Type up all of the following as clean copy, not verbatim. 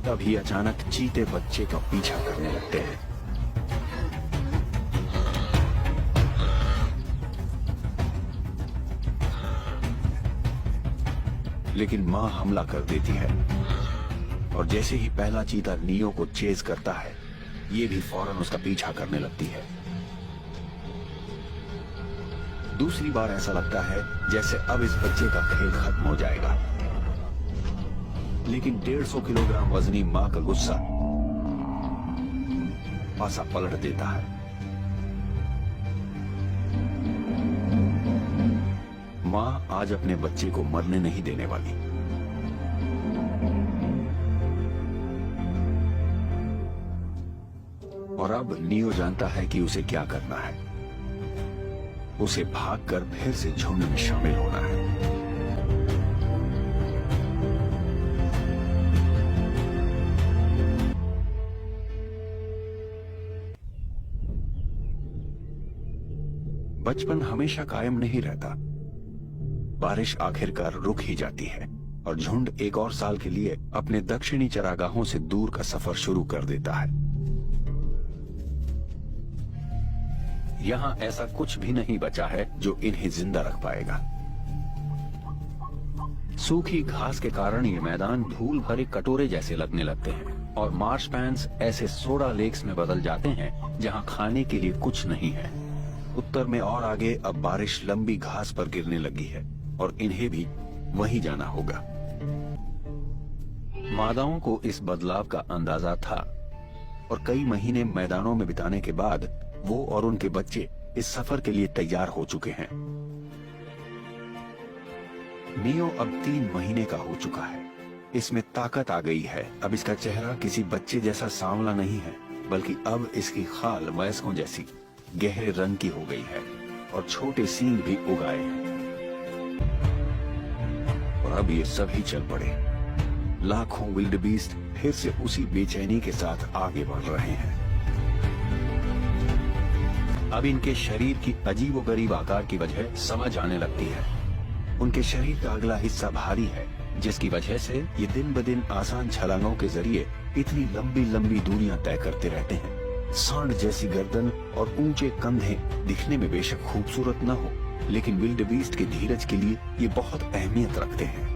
तभी अचानक चीते बच्चे का पीछा करने लगते हैं। लेकिन मां हमला कर देती है और जैसे ही पहला चीता नियो को चेज करता है, ये भी फौरन उसका पीछा करने लगती है। दूसरी बार ऐसा लगता है जैसे अब इस बच्चे का खेल खत्म हो जाएगा, लेकिन 150 किलोग्राम वजनी मां का गुस्सा पासा पलट देता है। मां आज अपने बच्चे को मरने नहीं देने वाली। और अब नियो जानता है कि उसे क्या करना है। उसे भागकर फिर से झुंड में शामिल होना है। बचपन हमेशा कायम नहीं रहता। बारिश आखिरकार रुक ही जाती है और झुंड एक और साल के लिए अपने दक्षिणी चरागाहों से दूर का सफर शुरू कर देता है। यहां ऐसा कुछ भी नहीं बचा है जो इन्हें जिंदा रख पाएगा। सूखी घास के कारण ये मैदान धूल भरे कटोरे जैसे लगने लगते हैं और मार्श पैंस ऐसे सोडा लेक्स में बदल जाते हैं जहां खाने के लिए कुछ नहीं है। उत्तर में और आगे अब बारिश लंबी घास पर गिरने लगी है और इन्हें भी वहीं जाना होगा। मादाओं को इस बदलाव का अंदाजा था और कई महीने मैदानों में बिताने के बाद वो और उनके बच्चे इस सफर के लिए तैयार हो चुके हैं। नियो अब 3 महीने का हो चुका है। इसमें ताकत आ गई है। अब इसका चेहरा किसी बच्चे जैसा सांवला नहीं है, बल्कि अब इसकी खाल वयस्कों जैसी गहरे रंग की हो गई है और छोटे सींग भी उगाए हैं। और अब ये सभी चल पड़े। लाखों विल्डबीस्ट फिर से उसी बेचैनी के साथ आगे बढ़ रहे हैं। अब इनके शरीर की अजीबोगरीब आकार की वजह समझ आने लगती है। उनके शरीर का अगला हिस्सा भारी है, जिसकी वजह से ये दिन ब दिन आसान छलांगों के जरिए इतनी लंबी लंबी दूरियां तय करते रहते हैं। सांड जैसी गर्दन और ऊंचे कंधे दिखने में बेशक खूबसूरत न हो, लेकिन विल्डबीस्ट के धीरज के लिए ये बहुत अहमियत रखते हैं।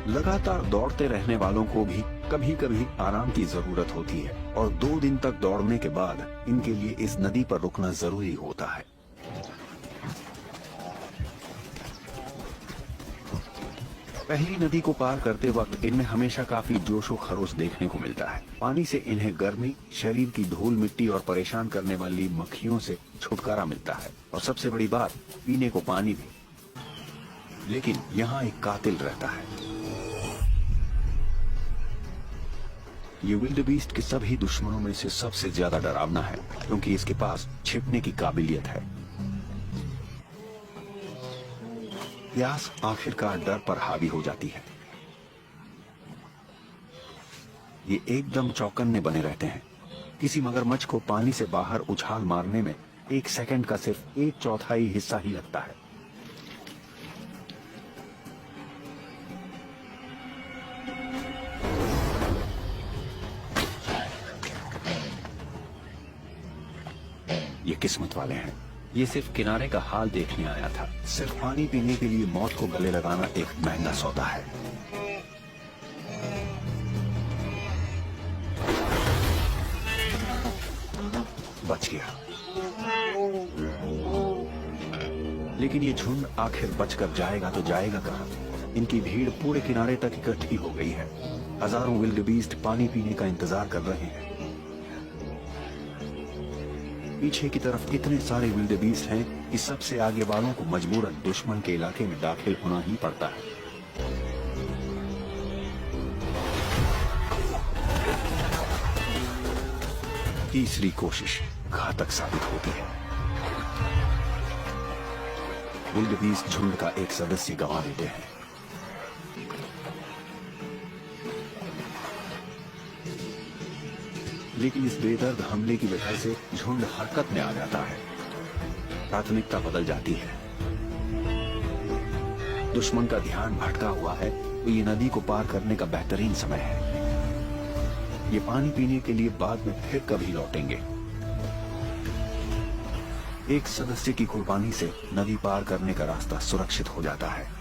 लगातार दौड़ते रहने वालों को भी कभी कभी आराम की जरूरत होती है और 2 दिन तक दौड़ने के बाद इनके लिए इस नदी पर रुकना जरूरी होता है। पहली नदी को पार करते वक्त इनमें हमेशा काफी जोशो खरोश देखने को मिलता है। पानी से इन्हें गर्मी, शरीर की धूल मिट्टी और परेशान करने वाली मक्खियों से छुटकारा मिलता है और सबसे बड़ी बात, पीने को पानी भी। लेकिन यहाँ एक कातिल रहता है। ये विल्डबीस्ट के सभी दुश्मनों में से सबसे ज्यादा डरावना है, क्योंकि इसके पास छिपने की काबिलियत है। प्यास आखिरकार डर पर हावी हो जाती है। ये एकदम चौकन्ने बने रहते हैं। किसी मगरमच्छ को पानी से बाहर उछाल मारने में 1 सेकंड का सिर्फ 1/4 हिस्सा ही लगता है। ये किस्मत वाले हैं। ये सिर्फ किनारे का हाल देखने आया था। सिर्फ पानी पीने के लिए मौत को गले लगाना एक महंगा सौदा है। बच गया। लेकिन ये झुंड आखिर बचकर जाएगा तो जाएगा कहां? इनकी भीड़ पूरे किनारे तक इकट्ठी हो गई है। हजारों विल्डबीस्ट पानी पीने का इंतजार कर रहे हैं। पीछे की तरफ इतने सारे विल्डबीस्ट हैं कि सबसे आगे वालों को मजबूरन दुश्मन के इलाके में दाखिल होना ही पड़ता है। तीसरी कोशिश घातक साबित होती है। विल्डबीस्ट झुंड का एक सदस्य गंवा देते हैं। लेकिन इस बेदर्द हमले की वजह से झुंड हरकत में आ जाता है। प्राथमिकता बदल जाती है। दुश्मन का ध्यान भटका हुआ है तो ये नदी को पार करने का बेहतरीन समय है। ये पानी पीने के लिए बाद में फिर कभी लौटेंगे। एक सदस्य की कुर्बानी से नदी पार करने का रास्ता सुरक्षित हो जाता है।